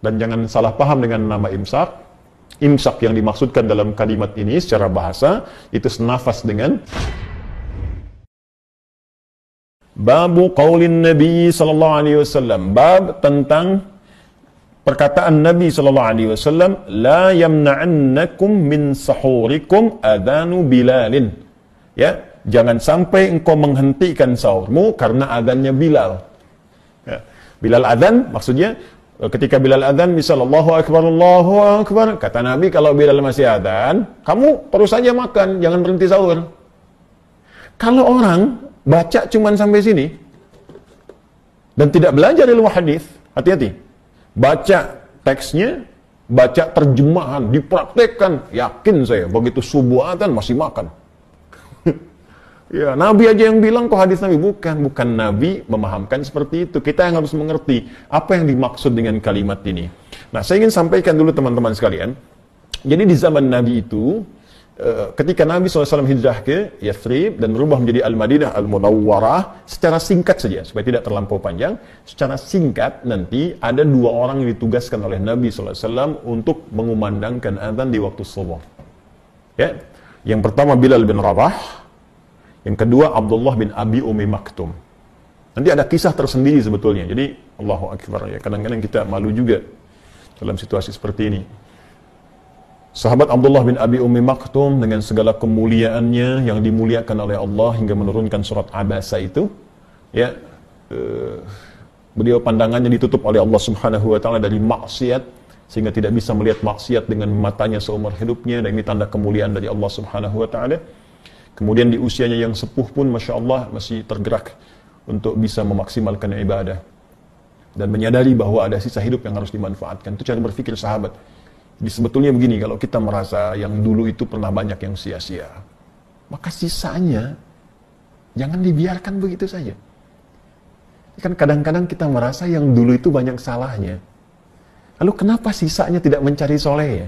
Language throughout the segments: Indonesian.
Dan jangan salah paham dengan nama imsak. Imsak yang dimaksudkan dalam kalimat ini secara bahasa itu senafas dengan babu qaulin Nabi sallallahu alaihi wasallam, bab tentang perkataan Nabi sallallahu alaihi wasallam, la yamna'annakum min sahurikum adanu Bilalin. Ya, jangan sampai engkau menghentikan sahurmu karena adhannya Bilal. Ya. Bilal adhan maksudnya ketika Bilal adhan misal Allahu Akbar, kata Nabi kalau Bilal masih adhan, kamu terus saja makan, jangan berhenti sahur. Kalau orang baca cuman sampai sini dan tidak belajar ilmu hadis, hati-hati. Baca teksnya, baca terjemahan, dipraktekkan, yakin saya begitu subuh adzan masih makan. Ya, Nabi aja yang bilang kok hadis Nabi, bukan Nabi memahamkan seperti itu. Kita yang harus mengerti apa yang dimaksud dengan kalimat ini. Nah, saya ingin sampaikan dulu teman-teman sekalian. Jadi di zaman Nabi itu ketika Nabi SAW hijrah ke Yathrib dan berubah menjadi Al-Madinah Al-Munawwarah, secara singkat saja, supaya tidak terlampau panjang, secara singkat nanti ada dua orang yang ditugaskan oleh Nabi SAW untuk mengumandangkan azan di waktu subuh. Ya, yang pertama Bilal bin Rabah, yang kedua Abdullah bin Abi Ummi Maktum. Nanti ada kisah tersendiri sebetulnya. Jadi Allahu Akbar ya, kadang-kadang kita malu juga dalam situasi seperti ini. Sahabat Abdullah bin Abi Ummi Maktum dengan segala kemuliaannya yang dimuliakan oleh Allah hingga menurunkan surat Abasa itu, ya, beliau pandangannya ditutup oleh Allah Subhanahu wa taala dari maksiat sehingga tidak bisa melihat maksiat dengan matanya seumur hidupnya, dan ini tanda kemuliaan dari Allah Subhanahu wa taala. Kemudian di usianya yang sepuh pun Masya Allah masih tergerak untuk bisa memaksimalkan ibadah dan menyadari bahwa ada sisa hidup yang harus dimanfaatkan. Itu cara berpikir sahabat. Jadi sebetulnya begini, kalau kita merasa yang dulu itu pernah banyak yang sia-sia, maka sisanya jangan dibiarkan begitu saja. Kan kadang-kadang kita merasa yang dulu itu banyak salahnya. Lalu kenapa sisanya tidak mencari soleh ya?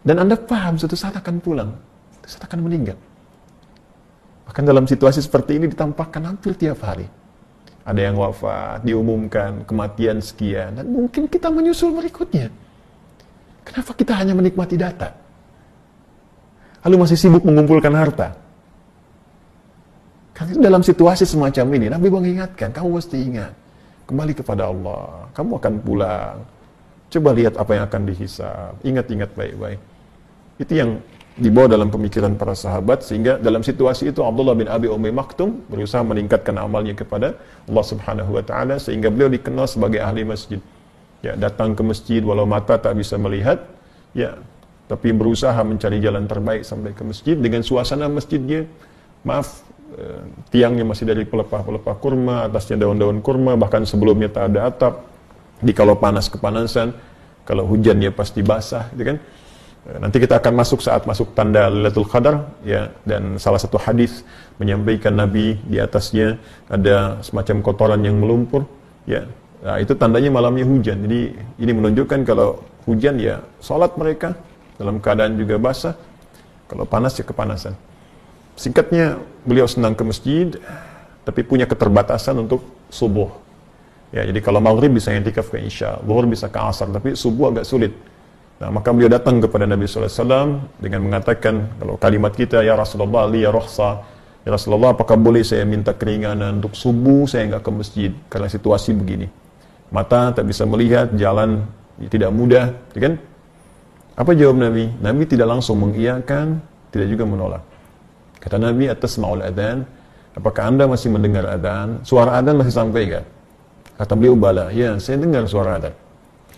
Dan Anda paham suatu saat akan pulang, suatu saat akan meninggal. Bahkan dalam situasi seperti ini ditampakkan hampir tiap hari. Ada yang wafat, diumumkan, kematian sekian, dan mungkin kita menyusul berikutnya. Kenapa kita hanya menikmati data? Lalu masih sibuk mengumpulkan harta? Karena dalam situasi semacam ini, Nabi mengingatkan, kamu mesti ingat, kembali kepada Allah, kamu akan pulang. Coba lihat apa yang akan dihisab, ingat-ingat baik-baik. Itu yang dibawa dalam pemikiran para sahabat, sehingga dalam situasi itu Abdullah bin Abi Ummi Maktum berusaha meningkatkan amalnya kepada Allah Subhanahu wa taala sehingga beliau dikenal sebagai ahli masjid. Ya, datang ke masjid walau mata tak bisa melihat, ya, tapi berusaha mencari jalan terbaik sampai ke masjid dengan suasana masjidnya. Maaf, tiangnya masih dari pelepah-pelepah kurma, atasnya daun-daun kurma, bahkan sebelumnya tak ada atap. Di kalau panas kepanasan, kalau hujan ya pasti basah, gitu kan? Nanti kita akan masuk saat masuk tanda Lailatul Qadar, ya, dan salah satu hadis menyampaikan Nabi di atasnya ada semacam kotoran yang melumpur, ya. Nah, itu tandanya malamnya hujan. Jadi ini menunjukkan kalau hujan ya salat mereka dalam keadaan juga basah, kalau panas ya kepanasan. Singkatnya, beliau senang ke masjid tapi punya keterbatasan untuk subuh. Ya, jadi kalau maghrib bisa i'tikaf ke isya, zuhur bisa ke asar, tapi subuh agak sulit. Nah, maka beliau datang kepada Nabi SAW dengan mengatakan, kalau kalimat kita, ya Rasulullah, li ya rukhsah, ya Rasulullah, apakah boleh saya minta keringanan untuk subuh, saya enggak ke masjid, karena situasi begini. Mata tak bisa melihat, jalan tidak mudah, kan? Apa jawab Nabi? Nabi tidak langsung mengiyakan, tidak juga menolak. Kata Nabi, atasma'ul adhan, apakah Anda masih mendengar adhan? Suara adhan masih sampai kan? Kata beliau, bala, ya saya dengar suara adhan.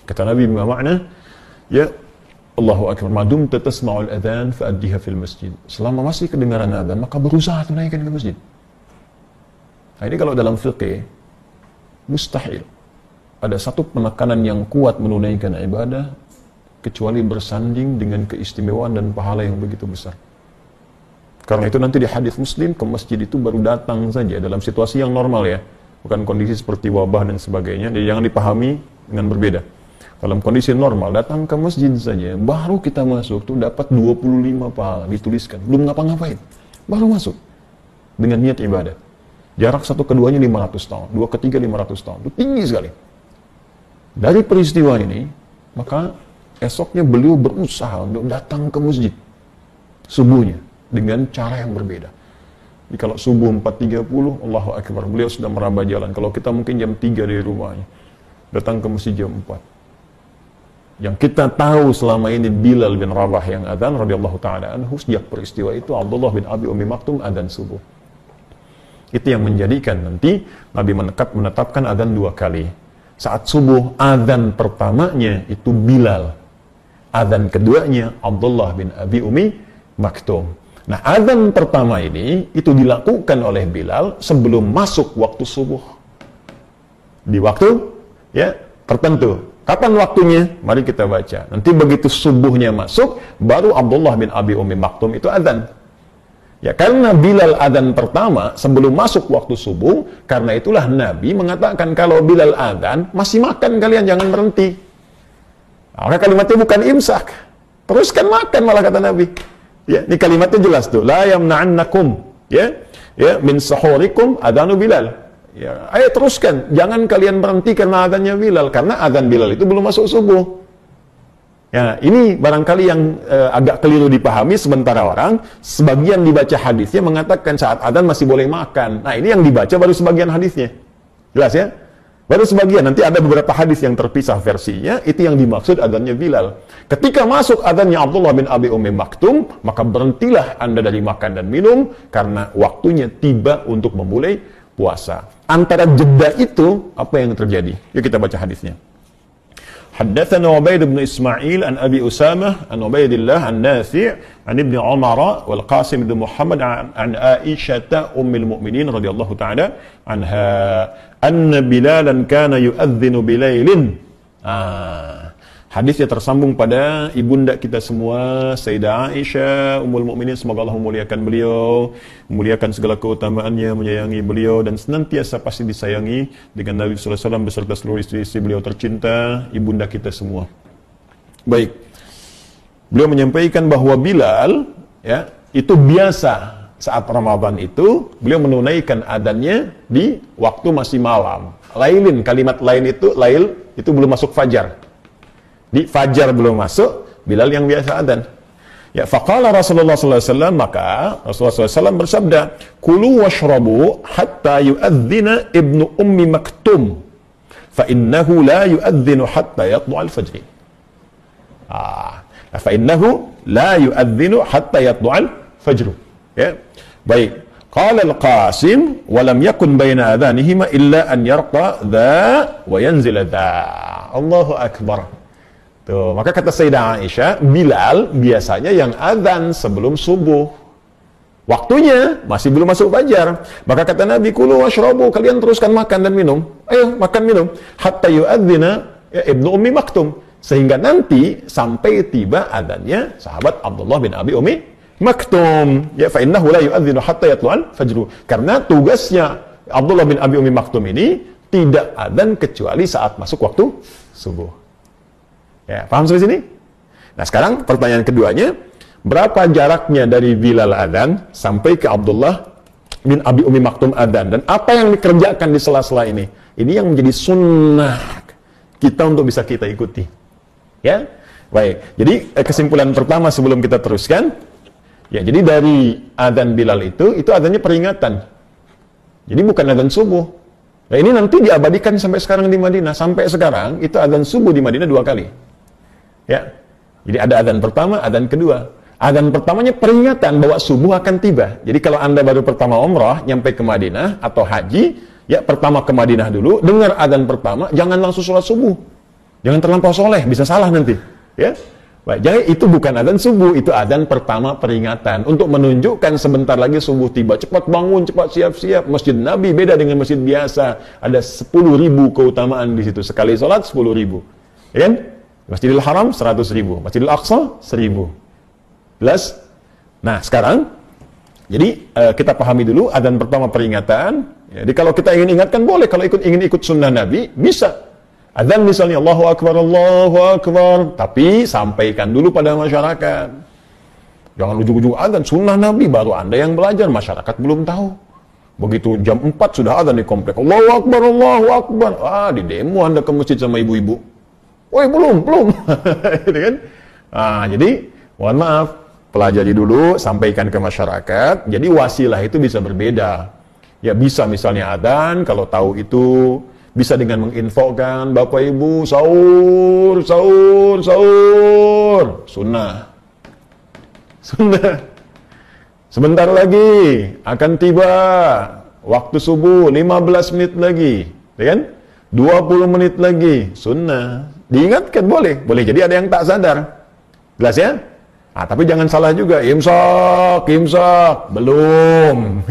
Kata Nabi, bagaimana makna? Ya, Allahu Akbar, madum tasma'ul adhan fa'addiha fil masjid. Selama masih kedengaran adhan, maka berusaha tunaikan ke masjid. Nah, ini kalau dalam fiqh, mustahil ada satu penekanan yang kuat menunaikan ibadah kecuali bersanding dengan keistimewaan dan pahala yang begitu besar. Karena itu nanti di hadis Muslim, ke masjid itu baru datang saja dalam situasi yang normal ya, bukan kondisi seperti wabah dan sebagainya. Jadi jangan dipahami dengan berbeda. Dalam kondisi normal, datang ke masjid saja, baru kita masuk tuh dapat 25 pahala, dituliskan. Belum ngapa-ngapain, baru masuk. Dengan niat ibadah. Jarak satu keduanya 500 tahun, dua ketiga 500 tahun. Itu tinggi sekali. dari peristiwa ini, maka esoknya beliau berusaha untuk datang ke masjid subuhnya dengan cara yang berbeda. Jadi kalau subuh 4.30, Allahu Akbar, beliau sudah meraba jalan. Kalau kita mungkin jam 3 dari rumahnya, datang ke masjid jam 4. Yang kita tahu selama ini Bilal bin Rabah yang adzan radhiyallahu taala anhu, sejak peristiwa itu Abdullah bin Abi Ummi Maktum adzan subuh. Itu yang menjadikan nanti Nabi menetapkan adzan 2 kali. Saat subuh adzan pertamanya itu Bilal. Adzan keduanya Abdullah bin Abi Ummi Maktum. Nah, adzan pertama ini itu dilakukan oleh Bilal sebelum masuk waktu subuh. Di waktu ya tertentu. Kapan waktunya? Mari kita baca. Nanti begitu subuhnya masuk, baru Abdullah bin Abi Ummi Maktum itu adzan. Ya, karena Bilal adzan pertama sebelum masuk waktu subuh, karena itulah Nabi mengatakan kalau Bilal adzan, masih makan kalian, jangan berhenti. Maka kalimatnya bukan imsak. Teruskan makan malah kata Nabi. Ya, ini kalimatnya jelas tuh. La yamna'annakum ya min sahurikum adzanu Bilal. Ya, ayo teruskan, jangan kalian berhenti karena adzannya Bilal, karena adzan Bilal itu belum masuk subuh. Ya, ini barangkali yang agak keliru dipahami sementara orang, sebagian dibaca hadisnya mengatakan saat adzan masih boleh makan. Nah, ini yang dibaca baru sebagian hadisnya. Jelas ya? Baru sebagian, nanti ada beberapa hadis yang terpisah versinya, itu yang dimaksud adzannya Bilal. Ketika masuk adzannya Abdullah bin Abi Ummi Maktum, maka berhentilah Anda dari makan dan minum, karena waktunya tiba untuk memulai puasa. Antara jeda itu, apa yang terjadi? Yuk kita baca hadisnya. Haddatsana Ubaid bin Ismail an Abi Usamah an Ubaidillah an Nafi' an Ibnu Umar wal Qasim bin Muhammad an Aisyah ummul mukminin radhiyallahu ta'ala anha anna Bilalan kana yu'adzinu bilailin. Hadisnya tersambung pada ibunda kita semua, Sayyidah Aisyah ummul mukminin, semoga Allah memuliakan beliau, memuliakan segala keutamaannya, menyayangi beliau dan senantiasa pasti disayangi dengan Nabi sallallahu alaihi wasallam beserta seluruh istri-istri beliau tercinta, ibunda kita semua. Baik. Beliau menyampaikan bahwa Bilal ya, itu biasa saat Ramadan itu beliau menunaikan adzannya di waktu masih malam. Lailin, kalimat lain itu lail itu belum masuk fajar. Di fajar belum masuk, Bilal yang biasa adzan. Ya, faqala Rasulullah sallallahu alaihi wasallam, maka Rasulullah sallallahu alaihi wasallam bersabda, "Kulu washrabu hatta yu'adzina Ibnu Ummi Maktum, fa innahu la yu'adzinu hatta yatlu'al fajr." Fa innahu la yu'adzinu hatta yatlu'al fajr. Ya. Baik. Qala Al-Qasim, "Wa lam yakun baina adhanihima illa an yarqa dha wa yanzila dha." Allahu akbar. Tuh, maka kata Sayyidah Aisyah, Bilal biasanya yang adzan sebelum subuh. Waktunya masih belum masuk fajar. Maka kata Nabi, "Kulu washrabu," kalian teruskan makan dan minum. Ayo makan minum. Hatta yu'adzina Ibnu Ummi Maktum. Sehingga nanti sampai tiba adzannya sahabat Abdullah bin Abi Ummi Maktum. Ya, fa innahu la yu'adzinu hatta yatlu'al fajr. Karena tugasnya Abdullah bin Abi Ummi Maktum ini tidak adzan kecuali saat masuk waktu subuh. Ya, paham sampai sini? Nah, sekarang pertanyaan keduanya, berapa jaraknya dari Bilal adzan sampai ke Abdullah bin Abi Ummi Maktum adzan, dan apa yang dikerjakan di sela-sela ini? Ini yang menjadi sunnah kita untuk bisa kita ikuti. Ya, baik. Jadi kesimpulan pertama sebelum kita teruskan, ya, jadi dari adzan Bilal itu adzannya peringatan. Jadi bukan adzan subuh. Nah, ini nanti diabadikan sampai sekarang di Madinah. Sampai sekarang itu adzan subuh di Madinah 2 kali. Ya, jadi ada adzan pertama, adzan kedua. Adzan pertamanya peringatan bahwa subuh akan tiba. Jadi kalau Anda baru pertama umrah, nyampe ke Madinah atau haji, ya pertama ke Madinah dulu, dengar adzan pertama, jangan langsung sholat subuh. Jangan terlampau soleh, bisa salah nanti. Ya, baik, jadi itu bukan adzan subuh, itu adzan pertama peringatan untuk menunjukkan sebentar lagi subuh tiba. Cepat bangun, cepat siap-siap. Masjid Nabi beda dengan masjid biasa. Ada 10.000 keutamaan di situ. Sekali sholat 10.000. Ya kan? Masjidil Haram 100.000, Masjidil Aqsa 1.000. Jelas? Nah, sekarang jadi kita pahami dulu adzan pertama peringatan. Jadi kalau kita ingin ingatkan boleh, kalau ingin ikut sunnah Nabi bisa. Adzan misalnya Allahu Akbar, tapi sampaikan dulu pada masyarakat. Jangan ujung-ujung adzan sunnah Nabi baru Anda yang belajar, masyarakat belum tahu. Begitu jam 4 sudah ada di komplek. Allahu Akbar, Allahu Akbar. Di demo Anda ke masjid sama ibu-ibu. Woi, belum. Gitu kan? Jadi, mohon maaf, pelajari dulu, sampaikan ke masyarakat. Jadi wasilah itu bisa berbeda. Ya bisa misalnya adzan, kalau tahu itu bisa dengan menginfokan, Bapak Ibu sahur. Sunnah. Sebentar lagi akan tiba waktu subuh 15 menit lagi, ya kan? 20 menit lagi, sunnah. Diingatkan boleh jadi ada yang tak sadar. Jelas ya? Tapi jangan salah juga, imsak, belum.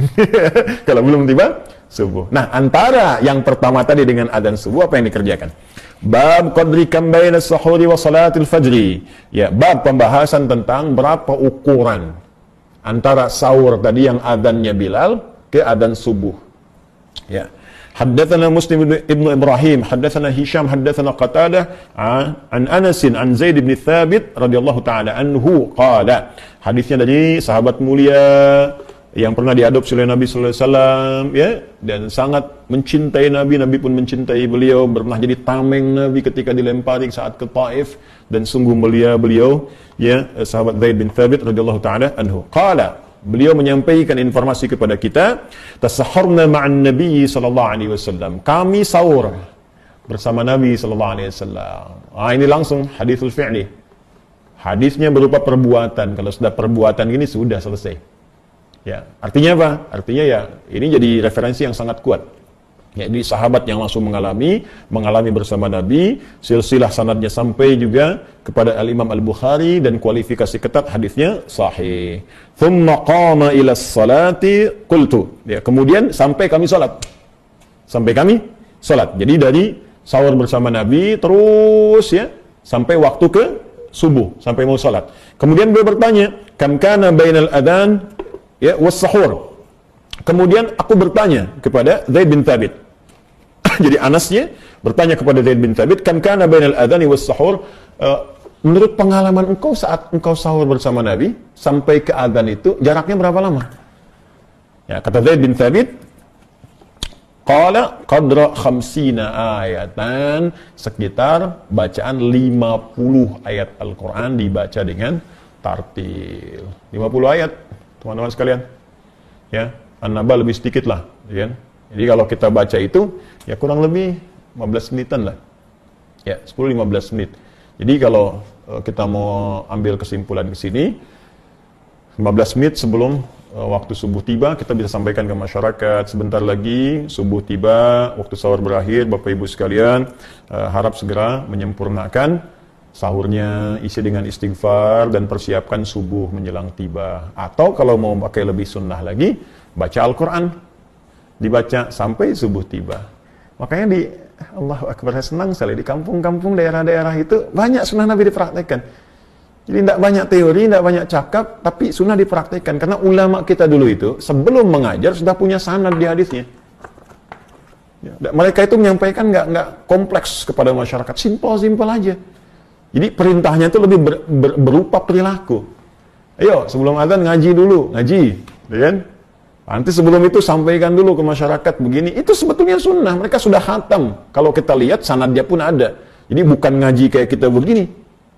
Kalau belum tiba subuh. Nah, antara yang pertama tadi dengan adzan subuh apa yang dikerjakan? Bab qadri kam baina as-suhuri wa salatil fajri. Ya, bab pembahasan tentang berapa ukuran antara sahur tadi yang adzannya Bilal ke adzan subuh. Ya. Haddatsana Muslim ibn Ibrahim, haddatsana Hisham, haddatsana Qatadah an Anas an Zaid bin Thabit radhiyallahu taala anhu qala. Hadisnya dari sahabat mulia yang pernah diadopsi oleh Nabi sallallahu alaihi wasallam, ya, dan sangat mencintai Nabi pun mencintai beliau, pernah jadi tameng Nabi ketika dilempari saat ke Taif, dan sungguh mulia beliau, ya, sahabat Zaid bin Thabit radhiyallahu taala anhu. Qala, beliau menyampaikan informasi kepada kita, tasahharna ma'an Nabi sallallahu alaihi wasallam. Kami sahur bersama Nabi sallallahu alaihi wasallam. Ini langsung hadithul fi'li. Hadisnya berupa perbuatan. Kalau sudah perbuatan ini sudah selesai. Ya, artinya apa? Artinya ya ini jadi referensi yang sangat kuat. Ya, jadi sahabat yang langsung mengalami bersama Nabi, silsilah sanadnya sampai juga kepada Al-Imam Al-Bukhari dan kualifikasi ketat hadisnya sahih. Thumma qama ila salati qultu. Ya, kemudian sampai kami salat. Jadi dari sahur bersama Nabi terus ya sampai waktu ke subuh, sampai mau salat. Kemudian beliau bertanya, kam kana bainal adzan ya was sahur. Kemudian aku bertanya kepada Zaid bin Thabit. Jadi Anasnya bertanya kepada Zaid bin Thabit, kam kana bainal adzani was sahur, menurut pengalaman engkau saat engkau sahur bersama Nabi sampai ke adzan itu jaraknya berapa lama? Ya, kata Zaid bin Thabit, qala qadra 50 ayatan, sekitar bacaan 50 ayat Al-Qur'an dibaca dengan tartil. 50 ayat, teman-teman sekalian. Ya, An-Naba lebih sedikit lah, ya. Jadi kalau kita baca itu ya kurang lebih 15 menitan lah. Ya, 10-15 menit. Jadi kalau kita mau ambil kesimpulan ke sini, 15 menit sebelum waktu subuh tiba, kita bisa sampaikan ke masyarakat, sebentar lagi subuh tiba, waktu sahur berakhir, Bapak Ibu sekalian, harap segera menyempurnakan sahurnya, isi dengan istighfar, dan persiapkan subuh menjelang tiba. Atau kalau mau pakai lebih sunnah lagi, baca Al-Quran, dibaca sampai subuh tiba. Makanya di Allahu Akbar, saya senang sekali di kampung-kampung daerah-daerah itu banyak sunnah Nabi dipraktekkan. Jadi tidak banyak teori, tidak banyak cakap, tapi sunnah dipraktekkan. Karena ulama kita dulu itu sebelum mengajar sudah punya sanad di hadisnya. Ya, mereka itu menyampaikan nggak kompleks kepada masyarakat, simpel aja. Jadi perintahnya itu lebih berupa perilaku. Ayo sebelum adzan ngaji dulu, ya kan? Nanti sebelum itu sampaikan dulu ke masyarakat begini. Itu sebetulnya sunnah. Mereka sudah khatam. Kalau kita lihat sanadnya pun ada. Jadi bukan ngaji kayak kita begini.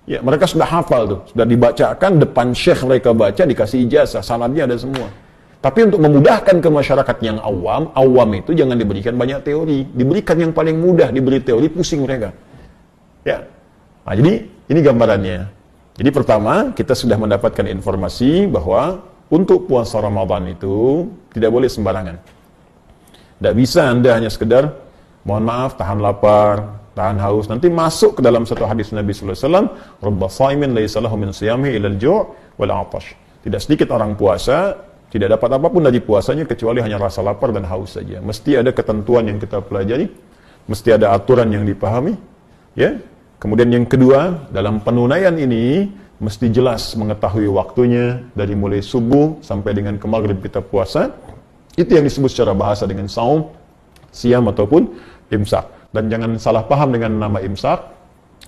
Ya, mereka sudah hafal tuh. Sudah dibacakan depan syekh, mereka baca, dikasih ijazah. Sanadnya ada semua. Tapi untuk memudahkan ke masyarakat yang awam itu jangan diberikan banyak teori. Diberikan yang paling mudah, diberi teori pusing mereka. Ya. Nah, jadi ini gambarannya. Jadi pertama, kita sudah mendapatkan informasi bahwa untuk puasa Ramadan itu tidak boleh sembarangan. Tidak bisa Anda hanya sekedar, mohon maaf, tahan lapar, tahan haus. Nanti masuk ke dalam satu hadis Nabi sallallahu alaihi wasallam, "Rubba shaimin laisa lahu min siyamihi illa al-ju' wal 'atash." Tidak sedikit orang puasa tidak dapat apapun dari puasanya kecuali hanya rasa lapar dan haus saja. Mesti ada ketentuan yang kita pelajari, mesti ada aturan yang dipahami, ya. Kemudian yang kedua, dalam penunaian ini mesti jelas mengetahui waktunya dari mulai subuh sampai dengan ke maghrib kita puasa. Itu yang disebut secara bahasa dengan saum, siam ataupun imsak. Dan jangan salah paham dengan nama imsak.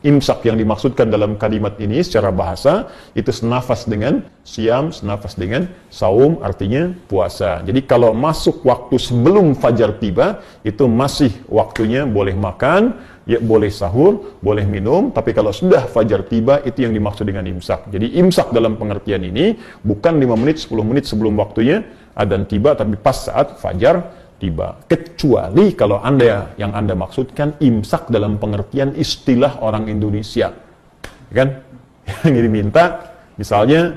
Imsak yang dimaksudkan dalam kalimat ini secara bahasa itu senafas dengan siam, senafas dengan saum, artinya puasa. Jadi kalau masuk waktu sebelum fajar tiba, itu masih waktunya boleh makan, ya boleh sahur, boleh minum, tapi kalau sudah fajar tiba, itu yang dimaksud dengan imsak. Jadi imsak dalam pengertian ini bukan 5 menit, 10 menit sebelum waktunya adzan tiba, tapi pas saat fajar tiba. Kecuali kalau yang Anda maksudkan imsak dalam pengertian istilah orang Indonesia. Kan? Yang diminta misalnya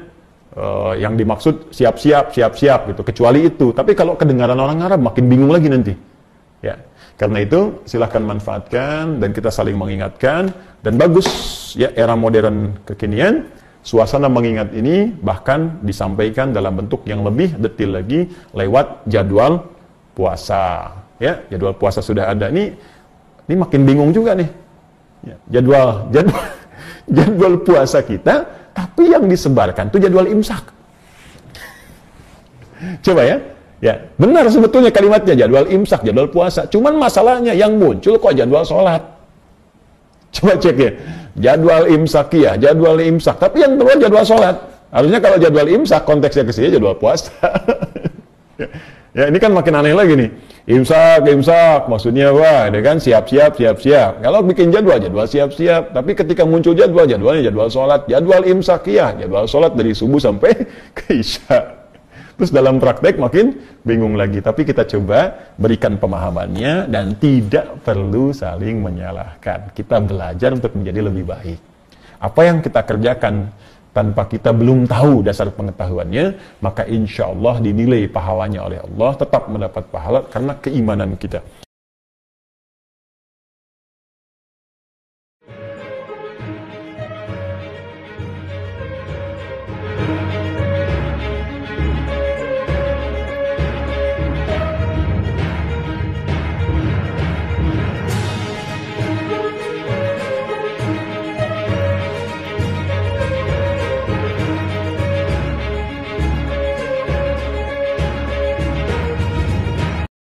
yang dimaksud siap-siap gitu. Kecuali itu. Tapi kalau kedengaran orang Arab makin bingung lagi nanti. Ya. Karena itu silahkan manfaatkan dan kita saling mengingatkan, dan bagus ya era modern kekinian suasana mengingat ini bahkan disampaikan dalam bentuk yang lebih detail lagi lewat jadwal puasa, ya jadwal puasa sudah ada. Ini makin bingung juga nih, ya, jadwal puasa kita, tapi yang disebarkan itu jadwal imsak. Coba ya benar sebetulnya kalimatnya jadwal imsak, jadwal puasa. Cuman masalahnya yang muncul kok jadwal sholat. Coba cek ya, jadwal imsakiyah, jadwal imsak, tapi yang keluar jadwal sholat. Harusnya kalau jadwal imsak konteksnya ke sini jadwal puasa. Ya ini kan makin aneh lagi nih. Imsak maksudnya wah, ini kan siap-siap. Kalau bikin jadwal siap-siap, tapi ketika muncul jadwalnya jadwal sholat, jadwal imsakiyah, jadwal sholat dari subuh sampai ke isya. Terus dalam praktek makin bingung lagi. Tapi kita coba berikan pemahamannya dan tidak perlu saling menyalahkan. Kita belajar untuk menjadi lebih baik. Apa yang kita kerjakan tanpa kita belum tahu dasar pengetahuannya, maka insya Allah dinilai pahalanya oleh Allah, tetap mendapat pahala karena keimanan kita.